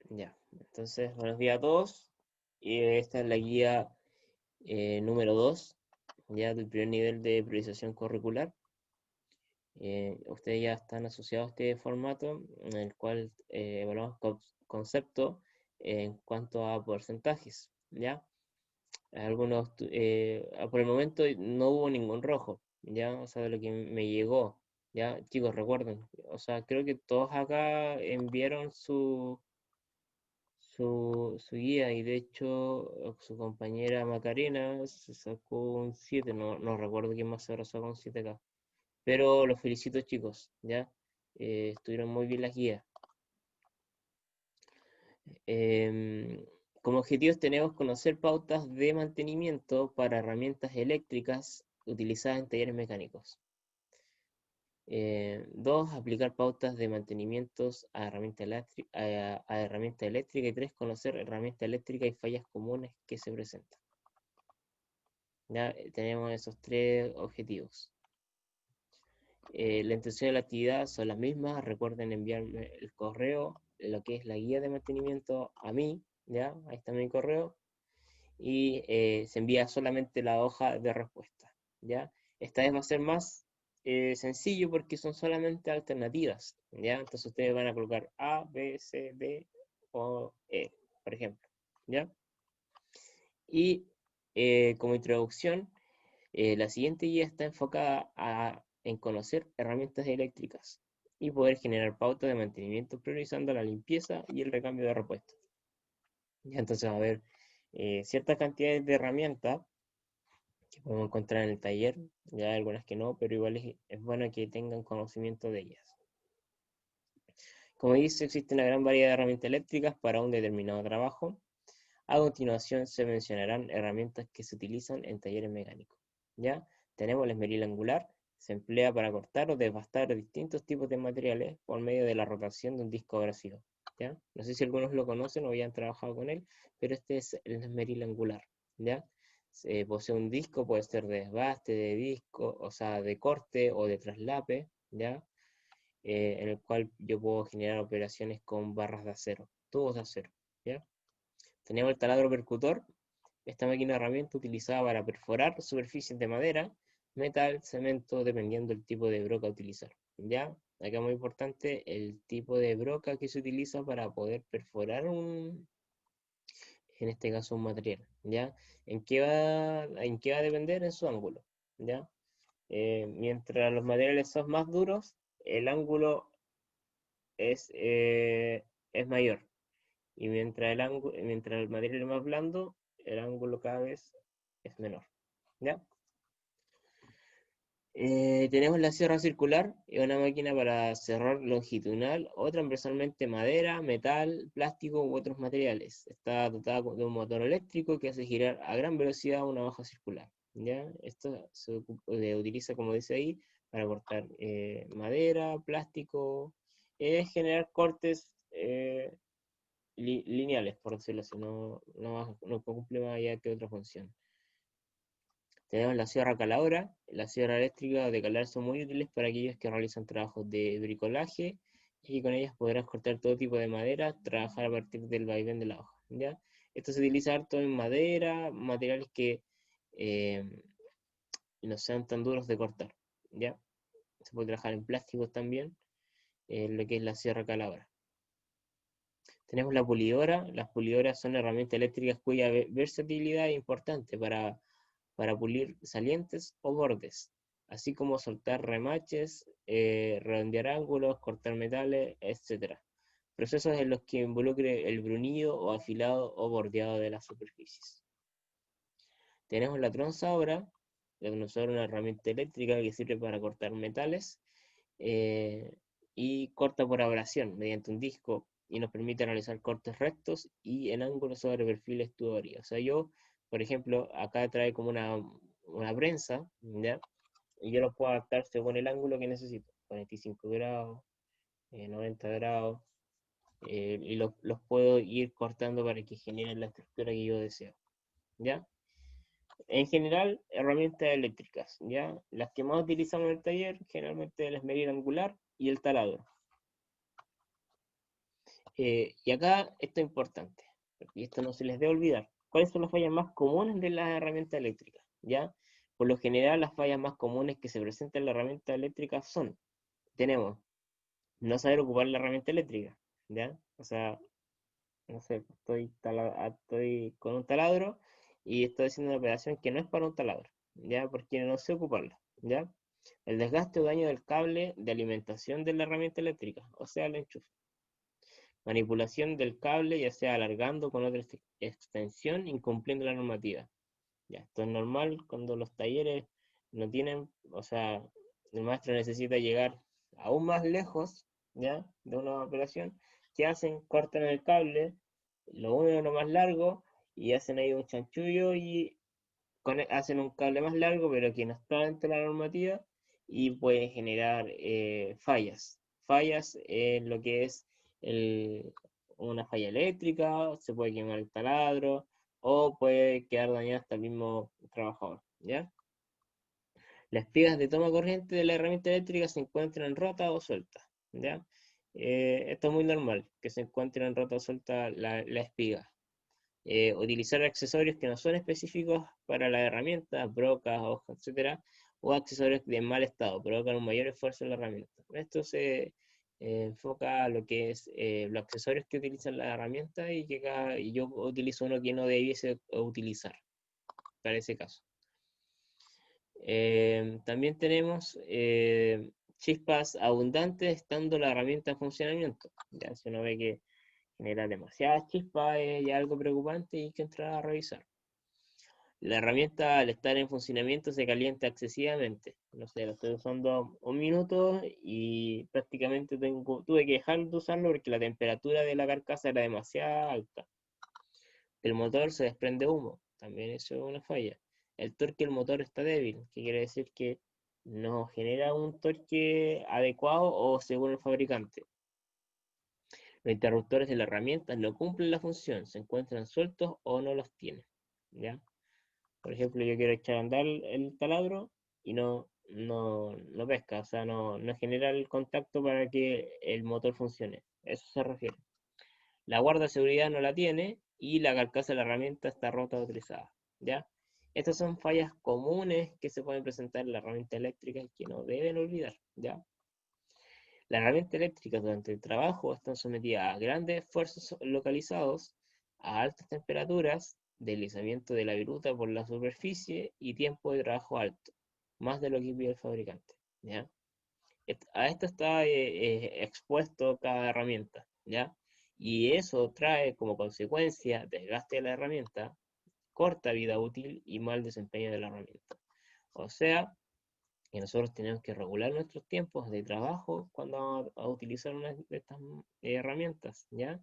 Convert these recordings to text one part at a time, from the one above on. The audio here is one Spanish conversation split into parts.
Ya, entonces, buenos días a todos. Esta es la guía número 2, ya del primer nivel de priorización curricular. Ustedes ya están asociados a este formato en el cual evaluamos conceptos en cuanto a porcentajes, ¿ya? Por el momento no hubo ningún rojo, ¿ya? O sea, de lo que me llegó, ¿ya? Chicos, recuerden, o sea, creo que todos acá enviaron su guía y de hecho su compañera Macarena se sacó un 7, no recuerdo quién más se habrá sacado un 7 acá. Pero los felicito chicos, ¿ya? Estuvieron muy bien las guías. Em, Como objetivos tenemos conocer pautas de mantenimiento para herramientas eléctricas utilizadas en talleres mecánicos. Dos, aplicar pautas de mantenimientos a a herramienta eléctrica. Y tres, conocer herramienta eléctrica y fallas comunes que se presentan. Ya tenemos esos tres objetivos. La intención de la actividad son las mismas. Recuerden enviarme el correo, lo que es la guía de mantenimiento a mí, ¿ya? Ahí está mi correo. Y se envía solamente la hoja de respuesta, ¿ya? Esta vez va a ser más sencillo porque son solamente alternativas, ¿ya? Entonces ustedes van a colocar A, B, C, D o E, por ejemplo, ¿ya? Y como introducción, la siguiente guía está enfocada en conocer herramientas eléctricas y poder generar pautas de mantenimiento priorizando la limpieza y el recambio de repuestos. Ya, entonces va a haber ciertas cantidades de herramientas que podemos encontrar en el taller, ya algunas que no, pero igual es bueno que tengan conocimiento de ellas. Como dice, existe una gran variedad de herramientas eléctricas para un determinado trabajo. A continuación se mencionarán herramientas que se utilizan en talleres mecánicos. ¿Ya? Tenemos la esmeril angular, se emplea para cortar o desbastar distintos tipos de materiales por medio de la rotación de un disco abrasivo. ¿Ya? No sé si algunos lo conocen o ya han trabajado con él, pero este es el esmeril angular. ¿Ya? Posee un disco, puede ser de desbaste, de disco, o sea, de corte o de traslape, ¿ya? En el cual yo puedo generar operaciones con barras de acero, tubos de acero. ¿Ya? Tenemos el taladro percutor, esta máquina herramienta utilizada para perforar superficies de madera, metal, cemento, dependiendo del tipo de broca a utilizar. ¿Ya? Acá muy importante el tipo de broca que se utiliza para poder perforar en este caso un material. ¿Ya? En qué va a depender? En su ángulo. ¿Ya? Mientras los materiales son más duros, el ángulo es, eh, es mayor. Y mientras el material es más blando, el ángulo cada vez es menor. ¿Ya? Tenemos la sierra circular, es una máquina para cerrar longitudinal o transversalmente madera, metal, plástico u otros materiales. Está dotada de un motor eléctrico que hace girar a gran velocidad una hoja circular. ¿Ya? Esto utiliza, como dice ahí, para cortar madera, plástico, generar cortes lineales, por decirlo así, no cumple más allá que otra función. Tenemos la sierra caladora, la sierra eléctrica de calar son muy útiles para aquellos que realizan trabajos de bricolaje y con ellas podrás cortar todo tipo de madera, trabajar a partir del vaivén de la hoja, ¿ya? Esto se utiliza harto en madera, materiales que eh, no sean tan duros de cortar, ¿ya? Se puede trabajar en plásticos también, lo que es la sierra caladora. Tenemos la pulidora. Las pulidoras son herramientas eléctricas cuya versatilidad es importante para pulir salientes o bordes, así como soltar remaches, redondear ángulos, cortar metales, etc. Procesos en los que involucre el brunido o afilado o bordeado de las superficies. Tenemos la tronzadora. La tronzadora es una herramienta eléctrica que sirve para cortar metales eh, y corta por abrasión mediante un disco y nos permite realizar cortes rectos y en ángulos sobre perfiles tubería. O sea, yo, por ejemplo, acá trae como una prensa, ¿ya? Y yo lo puedo adaptar según el ángulo que necesito, 45 grados, 90 grados, y los puedo ir cortando para que generen la estructura que yo deseo, ¿ya? En general, herramientas eléctricas, ¿ya? Las que más utilizamos en el taller, generalmente el esmeril angular y el taladro. Y acá esto es importante, y esto no se les debe olvidar. ¿Cuáles son las fallas más comunes de las herramientas eléctricas? ¿Ya? Por lo general, las fallas más comunes que se presentan en la herramienta eléctrica son, tenemos, no saber ocupar la herramienta eléctrica, ¿ya? O sea, no sé, estoy con un taladro y estoy haciendo una operación que no es para un taladro, ¿ya? Porque no sé ocuparla, ¿ya? El desgaste o daño del cable de alimentación de la herramienta eléctrica, o sea, el enchufe. Manipulación del cable, ya sea alargando con otra extensión, incumpliendo la normativa. Ya, esto es normal cuando los talleres no tienen, o sea, el maestro necesita llegar aún más lejos, ¿ya? De una operación. ¿Qué hacen? Cortan el cable, lo unen uno más largo y hacen ahí un chanchullo y hacen un cable más largo, pero que no está dentro de la normativa y puede generar fallas. Fallas en lo que es el- una falla eléctrica, se puede quemar el taladro o puede quedar dañado hasta el mismo trabajador, ¿ya? Las espigas de toma corriente de la herramienta eléctrica se encuentran rotas o sueltas, ¿ya? Esto es muy normal, que se encuentren rotas o sueltas la espiga. Utilizar accesorios que no son específicos para la herramienta, brocas, hojas, etcétera, o accesorios de mal estado, provocan un mayor esfuerzo en la herramienta. Esto se enfoca a lo que es los accesorios que utilizan la herramienta y yo utilizo uno que no debiese utilizar para ese caso. También tenemos chispas abundantes estando la herramienta en funcionamiento. Ya, si uno ve que genera demasiadas chispas es ya algo preocupante y hay que entrar a revisar. La herramienta al estar en funcionamiento se calienta excesivamente. No sé, lo estoy usando un minuto y prácticamente tuve que dejar de usarlo porque la temperatura de la carcasa era demasiado alta. El motor se desprende humo, también eso es una falla. El torque del motor está débil, que quiere decir que no genera un torque adecuado o según el fabricante. Los interruptores de la herramienta no cumplen la función, se encuentran sueltos o no los tienen. ¿Ya? Por ejemplo, yo quiero echar a andar el taladro y no pesca, o sea, no genera el contacto para que el motor funcione. Eso se refiere. La guarda de seguridad no la tiene y la carcasa de la herramienta está rota o utilizada. ¿Ya? Estas son fallas comunes que se pueden presentar en la herramienta eléctrica y que no deben olvidar. ¿Ya? Las herramientas eléctricas durante el trabajo están sometidas a grandes esfuerzos localizados, a altas temperaturas, deslizamiento de la viruta por la superficie y tiempo de trabajo alto, más de lo que pide el fabricante. ¿Ya? A esto está expuesto cada herramienta, ¿ya? Y eso trae como consecuencia desgaste de la herramienta, corta vida útil y mal desempeño de la herramienta. O sea, que nosotros tenemos que regular nuestros tiempos de trabajo cuando vamos a utilizar una de estas herramientas, ¿ya?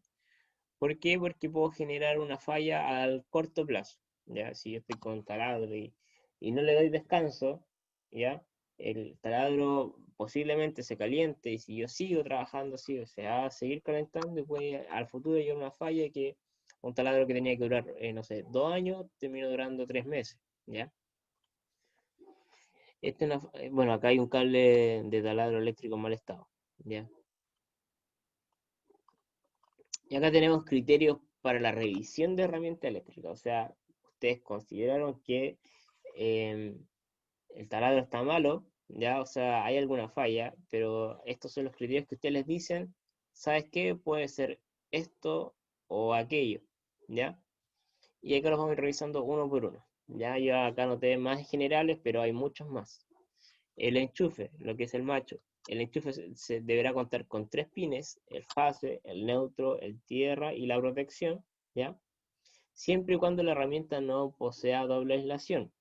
¿Por qué? Porque puedo generar una falla al corto plazo, ¿ya? Si yo estoy con taladro y no le doy descanso, ¿ya? El taladro posiblemente se caliente y si yo sigo trabajando así, o sea, va a seguir calentando y puede al futuro llegar una falla que un taladro que tenía que durar, no sé, 2 años, terminó durando 3 meses, ¿ya? Bueno, acá hay un cable de taladro eléctrico en mal estado, ¿ya? Y acá tenemos criterios para la revisión de herramienta eléctrica. O sea, ustedes consideraron que eh, el taladro está malo, ¿ya? O sea, hay alguna falla, pero estos son los criterios que ustedes les dicen, ¿sabes qué? Puede ser esto o aquello, ¿ya? Y acá los vamos a ir revisando uno por uno. Ya, yo acá noté más generales, pero hay muchos más. El enchufe, lo que es el macho. El enchufe se deberá contar con 3 pines, el fase, el neutro, el tierra y la protección, ¿ya? Siempre y cuando la herramienta no posea doble aislación.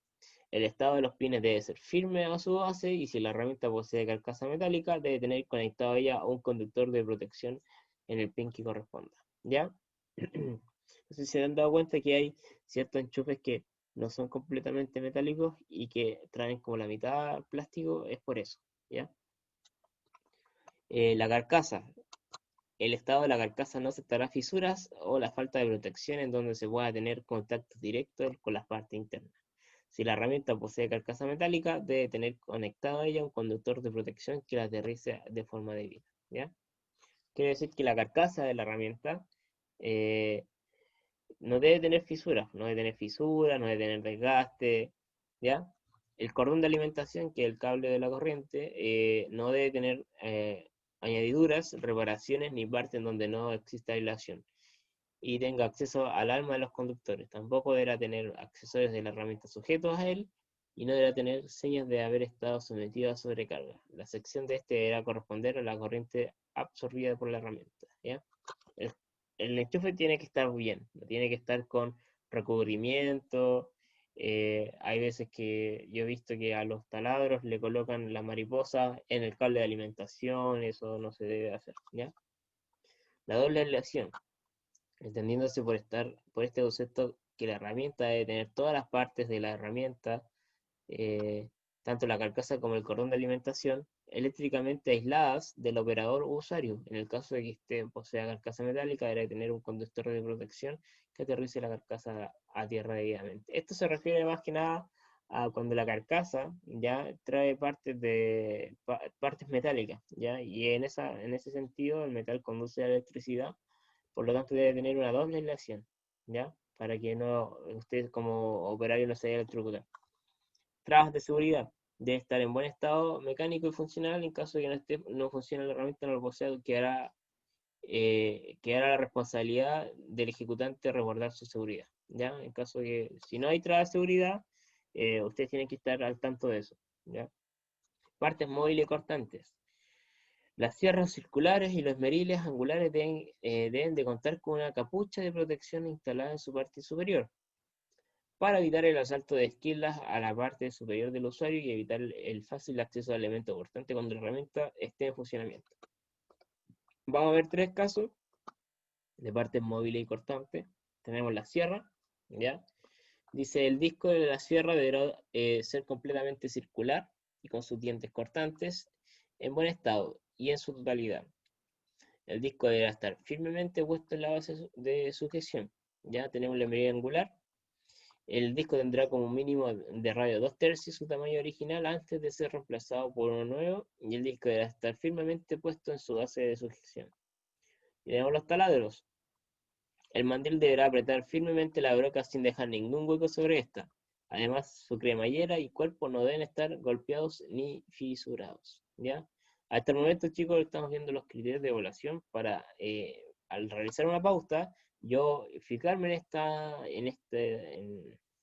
El estado de los pines debe ser firme a su base y si la herramienta posee carcasa metálica, debe tener conectado a ella un conductor de protección en el pin que corresponda, ¿ya? No sé si se han dado cuenta que hay ciertos enchufes que no son completamente metálicos y que traen como la mitad plástico, es por eso, ¿ya? La carcasa. El estado de la carcasa no aceptará fisuras o la falta de protección en donde se pueda tener contacto directo con las partes internas. Si la herramienta posee carcasa metálica, debe tener conectado a ella un conductor de protección que la aterrice de forma debida, ¿ya? Quiere decir que la carcasa de la herramienta eh, no debe tener fisuras, no debe tener fisuras, no debe tener desgaste, ¿ya? El cordón de alimentación, que es el cable de la corriente, no debe tener añadiduras, reparaciones ni partes en donde no exista aislación y tenga acceso al alma de los conductores. Tampoco deberá tener accesorios de la herramienta sujetos a él y no deberá tener señas de haber estado sometido a sobrecarga. La sección de este deberá corresponder a la corriente absorbida por la herramienta, ¿ya? El, el enchufe tiene que estar bien, no tiene que estar con recubrimiento. Hay veces que yo he visto que a los taladros le colocan la mariposa en el cable de alimentación, eso no se debe hacer, ¿ya? La doble aleación, entendiéndose por este concepto que la herramienta debe tener todas las partes de la herramienta, eh, tanto la carcasa como el cordón de alimentación, eléctricamente aisladas del operador o usuario. En el caso de que posea carcasa metálica, deberá tener un conductor de protección que aterrice la carcasa a tierra debidamente. Esto se refiere más que nada a cuando la carcasa ya trae partes metálicas, ¿ya? Y en ese sentido el metal conduce a la electricidad, por lo tanto debe tener una doble aislación, ¿ya? Para que no usted como operario no se vaya a electrocutar. Trabas de seguridad. Debe estar en buen estado mecánico y funcional. En caso de que no funcione la herramienta, no lo posea, quedará la responsabilidad del ejecutante resguardar su seguridad. ¿Ya? En caso de que, si no hay trabas de seguridad, ustedes tienen que estar al tanto de eso. ¿Ya? Partes móviles y cortantes. Las sierras circulares y los esmeriles angulares deben de contar con una capucha de protección instalada en su parte superior, para evitar el asalto de esquirlas a la parte superior del usuario y evitar el fácil acceso al elemento cortante cuando la herramienta esté en funcionamiento. Vamos a ver tres casos de partes móviles y cortantes. Tenemos la sierra, ¿ya? Dice, el disco de la sierra deberá ser completamente circular y con sus dientes cortantes en buen estado y en su totalidad. El disco deberá estar firmemente puesto en la base de sujeción. Ya tenemos la medida angular. El disco tendrá como mínimo de radio 2/3 su tamaño original antes de ser reemplazado por uno nuevo, y el disco deberá estar firmemente puesto en su base de sujeción. Y tenemos los taladros. El mandil deberá apretar firmemente la broca sin dejar ningún hueco sobre esta. Además, su cremallera y cuerpo no deben estar golpeados ni fisurados. ¿Ya? Hasta el momento, chicos, estamos viendo los criterios de evaluación para, al realizar una pauta, yo fijarme en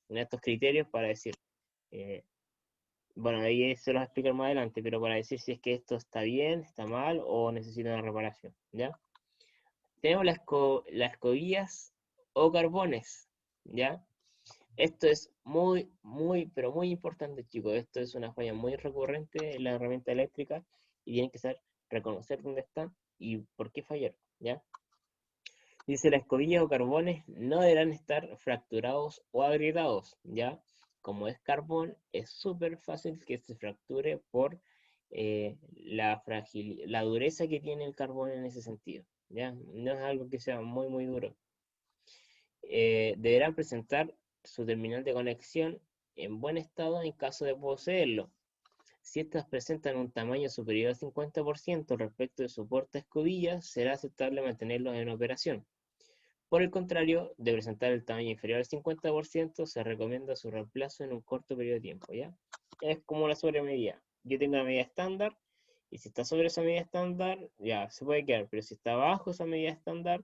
estos criterios para decir, eh, bueno, ahí se los voy a explicar más adelante, pero para decir si es que esto está bien, está mal o necesita una reparación. ¿Ya? Tenemos las escobillas o carbones, ¿ya? Esto es pero muy importante, chicos. Esto es una falla muy recurrente en la herramienta eléctrica y tienen que saber reconocer dónde están y por qué fallar, ¿ya? Dice, las escobillas o carbones no deberán estar fracturados o agrietados, ¿ya? Como es carbón, es súper fácil que se fracture por la dureza que tiene el carbón en ese sentido, ¿ya? No es algo que sea muy duro. Deberán presentar su terminal de conexión en buen estado en caso de poseerlo. Si estas presentan un tamaño superior al 50% respecto de su porta escobillas, será aceptable mantenerlos en operación. Por el contrario, de presentar el tamaño inferior al 50%, se recomienda su reemplazo en un corto periodo de tiempo, ¿ya? Es como la sobremedida. Yo tengo una medida estándar, y si está sobre esa medida estándar, ya se puede quedar, pero si está bajo esa medida estándar,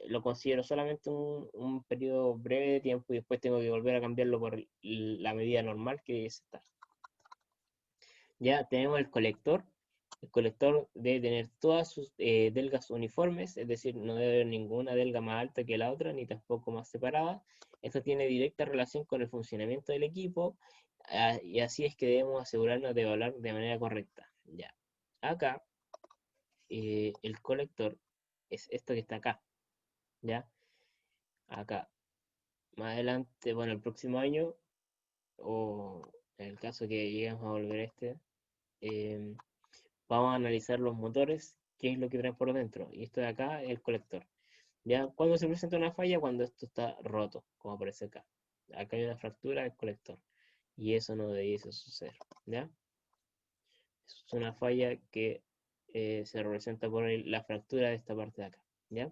lo considero solamente un periodo breve de tiempo y después tengo que volver a cambiarlo por la medida normal que es estar. Ya tenemos el colector. El colector debe tener todas sus delgas uniformes, es decir, no debe haber ninguna delga más alta que la otra, ni tampoco más separada. Esto tiene directa relación con el funcionamiento del equipo, y así es que debemos asegurarnos de evaluar de manera correcta. Ya. Acá, el colector es esto que está acá. ¿Ya? Acá. Más adelante, bueno, el próximo año, o en el caso que lleguemos a volver a eh, vamos a analizar los motores, qué es lo que traen por dentro. Y esto de acá es el colector. ¿Ya? ¿Cuándo se presenta una falla? Cuando esto está roto, como aparece acá. Acá hay una fractura del colector. Y eso no debiese suceder. ¿Ya? Es una falla que se representa por la fractura de esta parte de acá, ¿ya?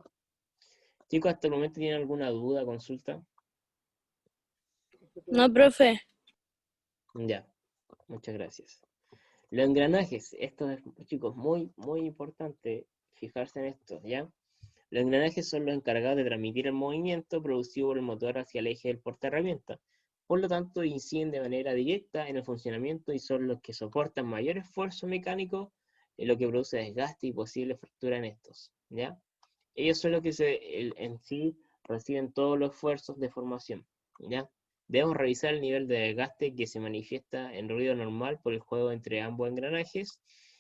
Chicos, ¿hasta el momento tienen alguna duda, consulta? No, profe. Ya, muchas gracias. Los engranajes, esto es, chicos, muy, muy importante fijarse en esto, ¿ya? Los engranajes son los encargados de transmitir el movimiento producido por el motor hacia el eje del portaherramientas. Por lo tanto, inciden de manera directa en el funcionamiento y son los que soportan mayor esfuerzo mecánico, en lo que produce desgaste y posible fractura en estos, ¿ya? Ellos son los que en sí reciben todos los esfuerzos de formación, ¿ya? Debemos revisar el nivel de desgaste que se manifiesta en ruido normal por el juego entre ambos engranajes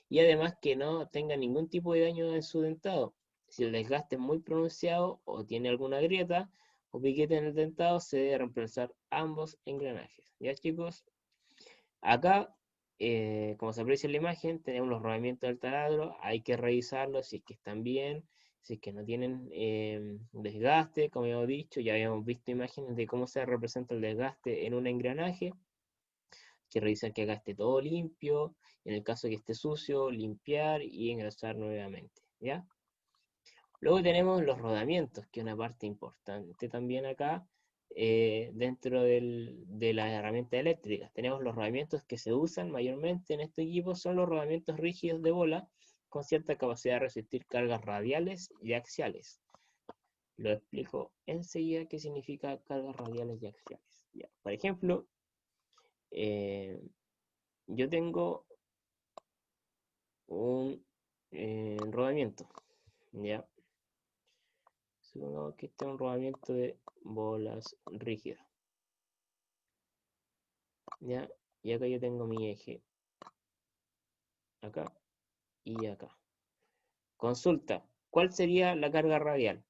y además que no tenga ningún tipo de daño en su dentado. Si el desgaste es muy pronunciado o tiene alguna grieta o piquete en el dentado, se debe reemplazar ambos engranajes. ¿Ya, chicos? Acá, como se aprecia en la imagen, tenemos los rodamientos del taladro, hay que revisarlos si es que están bien, si es que no tienen desgaste, como habíamos dicho, ya habíamos visto imágenes de cómo se representa el desgaste en un engranaje, hay que revisar que acá esté todo limpio, en el caso de que esté sucio, limpiar y engrasar nuevamente, ¿ya? Luego tenemos los rodamientos, que es una parte importante también acá, dentro de las herramientas eléctricas. Tenemos los rodamientos que se usan mayormente en este equipo, son los rodamientos rígidos de bola, con cierta capacidad de resistir cargas radiales y axiales. Lo explico enseguida qué significa cargas radiales y axiales. Ya, por ejemplo, yo tengo un rodamiento, ¿ya? Supongamos que este es un rodamiento de bolas rígidas, ¿ya? Y acá yo tengo mi eje, acá y acá. Consulta, ¿cuál sería la carga radial?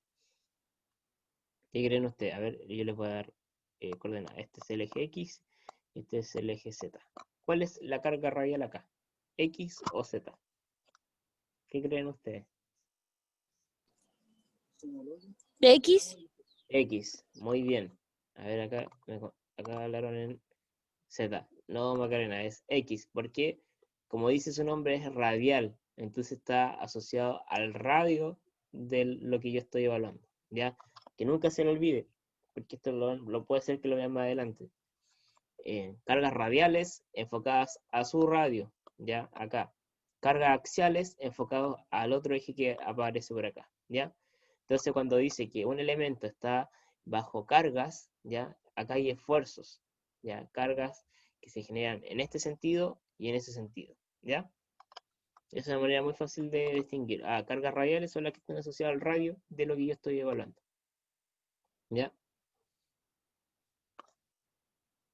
¿Qué creen ustedes? A ver, yo les voy a dar coordenadas. Este es el eje X, este es el eje Z. ¿Cuál es la carga radial acá? ¿X o Z? ¿Qué creen ustedes? X. X, muy bien. A ver, acá hablaron en Z. No, Macarena, es X, porque como dice su nombre es radial, entonces está asociado al radio de lo que yo estoy evaluando, ¿ya? Que nunca se le olvide, porque esto lo puede ser que lo vean más adelante. Cargas radiales enfocadas a su radio, ¿ya? Acá. Cargas axiales enfocados al otro eje que aparece por acá, ¿ya? Entonces cuando dice que un elemento está bajo cargas, ¿ya? Acá hay esfuerzos, ¿ya? Cargas que se generan en este sentido y en ese sentido, ¿ya? Es una manera muy fácil de distinguir. Cargas radiales son las que están asociadas al radio de lo que yo estoy evaluando, ¿ya?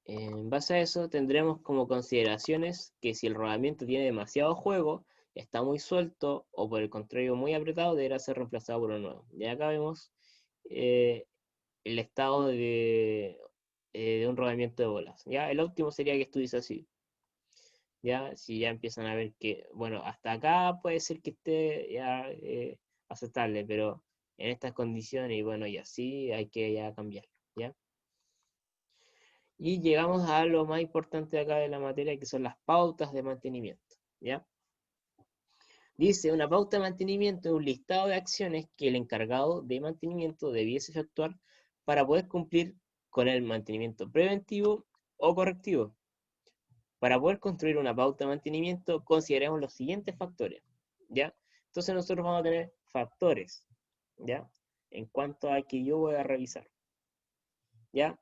En base a eso, tendremos como consideraciones que si el rodamiento tiene demasiado juego, está muy suelto o por el contrario muy apretado, deberá ser reemplazado por uno nuevo. Y acá vemos eh, el estado de un rodamiento de bolas. ¿Ya? El óptimo sería que estuviese así. ¿Ya? Si ya empiezan a ver que, bueno, hasta acá puede ser que esté ya aceptable, pero en estas condiciones, y bueno, y así hay que ya cambiarlo. ¿Ya? Y llegamos a lo más importante acá de la materia, que son las pautas de mantenimiento, ¿ya? Dice, una pauta de mantenimiento es un listado de acciones que el encargado de mantenimiento debiese efectuar para poder cumplir con el mantenimiento preventivo o correctivo. Para poder construir una pauta de mantenimiento, consideremos los siguientes factores, ¿ya? Entonces nosotros vamos a tener factores, ¿ya? En cuanto a que yo voy a revisar, ¿ya?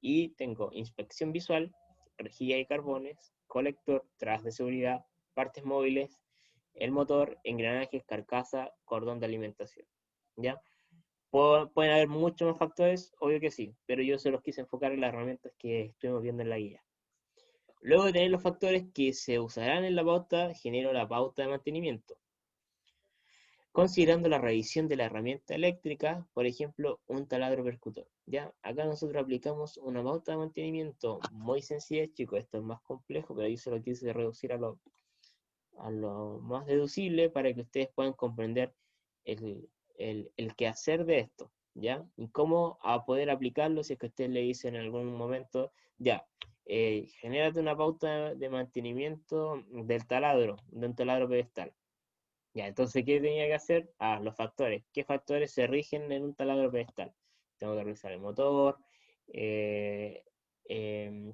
Y tengo inspección visual, rejilla y carbones, colector, tras de seguridad, partes móviles, el motor, engranajes, carcasa, cordón de alimentación. ¿Ya? ¿Pueden haber muchos más factores? Obvio que sí, pero yo se los quise enfocar en las herramientas que estuvimos viendo en la guía. Luego de tener los factores que se usarán en la pauta, genero la pauta de mantenimiento. Considerando la revisión de la herramienta eléctrica, por ejemplo, un taladro percutor. ¿Ya? Acá nosotros aplicamos una pauta de mantenimiento muy sencilla, chicos, esto es más complejo, pero yo se lo quise reducir a lo más deducible para que ustedes puedan comprender el quehacer de esto, ¿ya? Y cómo a poder aplicarlo si es que ustedes le dicen en algún momento, ya, genérate una pauta de mantenimiento del taladro, de un taladro pedestal. Ya, entonces, ¿qué tenía que hacer? Ah, los factores. ¿Qué factores se rigen en un taladro pedestal? Tengo que revisar el motor, eh,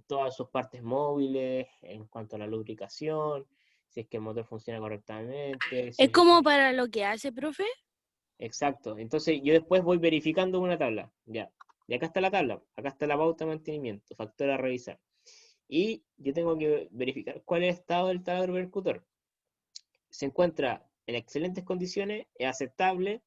todas sus partes móviles, en cuanto a la lubricación, si es que el motor funciona correctamente, si ¿Es es como que... para lo que hace, profe? Exacto. Entonces, yo después voy verificando una tabla. Ya. Y acá está la tabla. Acá está la pauta de mantenimiento, factor a revisar. Y yo tengo que verificar cuál es el estado del taladro percutor. Se encuentra en excelentes condiciones, es aceptable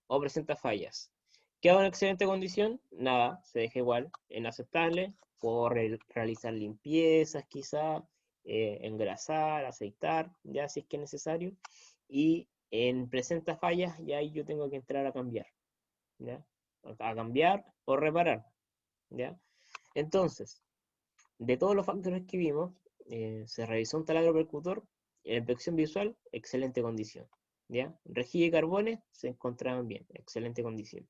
o presenta fallas. ¿Queda en excelente condición? Nada, se deja igual, en aceptable, puedo realizar limpiezas quizá, engrasar, aceitar, ya si es que es necesario, y en presenta fallas, ya ahí yo tengo que entrar a cambiar, ¿ya? A cambiar o reparar, ¿ya? Entonces, de todos los factores que vimos, se revisó un taladro percutor, en inspección visual, excelente condición. ¿Ya? Rejilla y carbones se encontraban bien, excelente condición.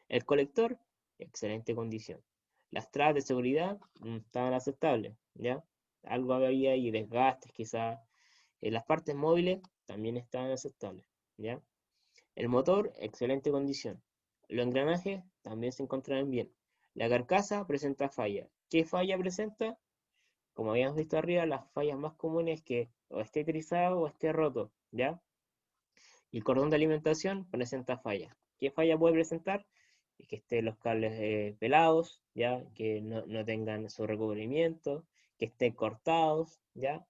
El colector, excelente condición. Las trabas de seguridad estaban aceptables, ¿ya? Algo había ahí, desgastes quizás. Las partes móviles también estaban aceptables, ¿ya? El motor, excelente condición. Los engranajes también se encontraban bien. La carcasa presenta falla. ¿Qué falla presenta? Como habíamos visto arriba, las fallas más comunes es que o esté trizado o esté roto, ¿ya? Y el cordón de alimentación presenta fallas. ¿Qué falla puede presentar? Es que estén los cables pelados, ¿ya? Que no tengan su recubrimiento, que estén cortados, ¿ya?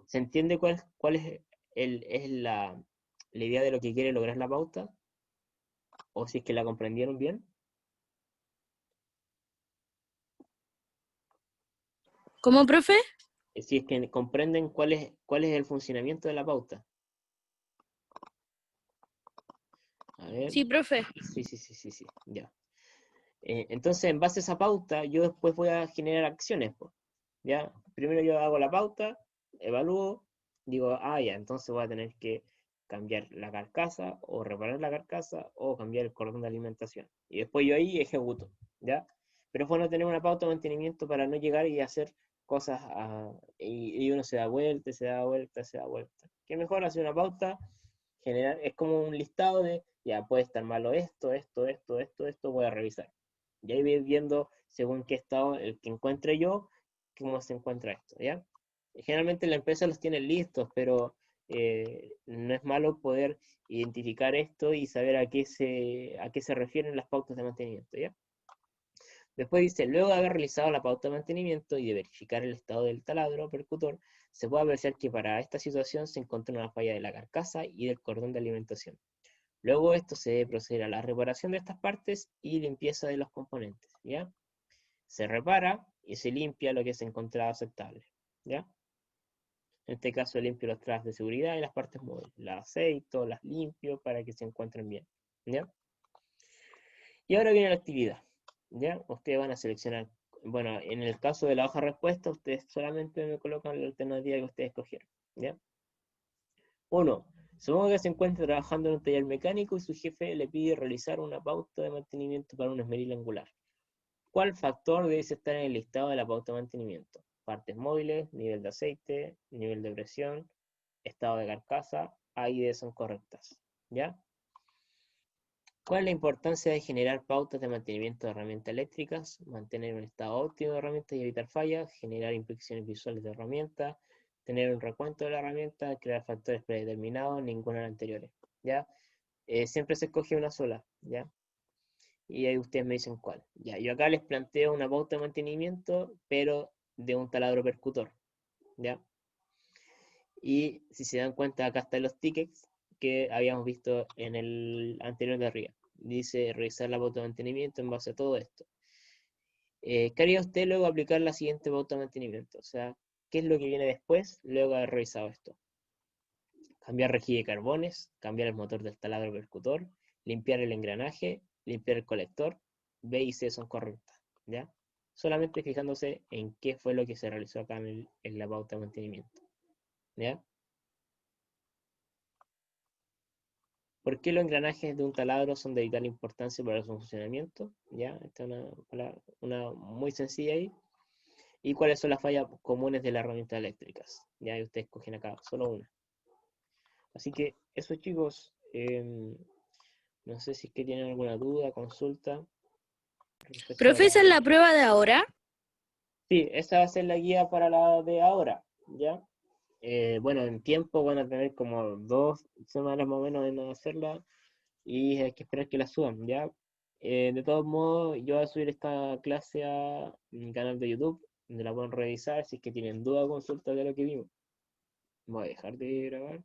¿Se entiende cuál es, la idea de lo que quiere lograr la pauta? ¿O si es que la comprendieron bien? ¿Cómo, profe? Si es que comprenden cuál es el funcionamiento de la pauta. A ver. Sí, profe. Sí, sí, sí, sí, sí, ya. Entonces, en base a esa pauta, yo después voy a generar acciones, po, ¿ya? Primero yo hago la pauta, evalúo, digo, ah, ya, entonces voy a tener que cambiar la carcasa, o reparar la carcasa, o cambiar el cordón de alimentación. Y después yo ahí ejecuto, ¿ya? Pero es bueno tener una pauta de mantenimiento para no llegar y hacer cosas, y uno se da vuelta, se da vuelta, se da vuelta. ¿Qué mejor hacer una pauta? Generar, es como un listado de, ya, puede estar malo esto, voy a revisar. Y ahí voy viendo según qué estado el que encuentre yo, cómo se encuentra esto, ¿ya? Generalmente la empresa los tiene listos, pero no es malo poder identificar esto y saber a qué se refieren las pautas de mantenimiento, ¿ya? Después dice, luego de haber realizado la pauta de mantenimiento y de verificar el estado del taladro percutor, se puede apreciar que para esta situación se encontró una falla de la carcasa y del cordón de alimentación. Luego esto se debe proceder a la reparación de estas partes y limpieza de los componentes, ¿ya? Se repara y se limpia lo que se encontraba aceptable, ¿ya? En este caso limpio los trabas de seguridad y las partes móviles, las aceito, las limpio para que se encuentren bien, ¿ya? Y ahora viene la actividad, ¿ya? Ustedes van a seleccionar, bueno, en el caso de la hoja de respuesta, ustedes solamente me colocan la alternativa que ustedes escogieron, ¿ya? Uno, supongo que se encuentra trabajando en un taller mecánico y su jefe le pide realizar una pauta de mantenimiento para un esmeril angular. ¿Cuál factor debe estar en el listado de la pauta de mantenimiento? Partes móviles, nivel de aceite, nivel de presión, estado de carcasa, A y D son correctas, ¿ya? ¿Cuál es la importancia de generar pautas de mantenimiento de herramientas eléctricas? Mantener un estado óptimo de herramientas y evitar fallas, generar inspecciones visuales de herramientas, tener un recuento de la herramienta, crear factores predeterminados, ninguna de las anteriores, ¿ya? Siempre se escoge una sola, ¿ya? Y ahí ustedes me dicen cuál. Ya, yo acá les planteo una pauta de mantenimiento, pero de un taladro percutor, ¿ya? Y si se dan cuenta, acá están los tickets que habíamos visto en el anterior de arriba. Dice revisar la pauta de mantenimiento en base a todo esto. ¿Qué haría usted luego de aplicar la siguiente pauta de mantenimiento? O sea, ¿qué es lo que viene después, luego de haber revisado esto? Cambiar rejilla de carbones, cambiar el motor del taladro percutor, limpiar el engranaje, limpiar el colector, B y C son correctas, ¿ya? Solamente fijándose en qué fue lo que se realizó acá en la pauta de mantenimiento, ¿ya? ¿Por qué los engranajes de un taladro son de vital importancia para su funcionamiento? ¿Ya? Esta es una muy sencilla ahí. ¿Y cuáles son las fallas comunes de las herramientas eléctricas? Ya, y ustedes cogen acá solo una. Así que eso, chicos. No sé si es que tienen alguna duda, consulta respecto a Profe, ¿esa es la prueba de ahora? Sí, esa va a ser la guía para la de ahora, ¿ya? Bueno, en tiempo van a tener como 2 semanas más o menos en hacerla y hay que esperar que la suban, ¿ya? De todos modos, yo voy a subir esta clase a mi canal de YouTube, donde la pueden revisar si es que tienen duda o consulta de lo que vimos. Voy a dejar de grabar.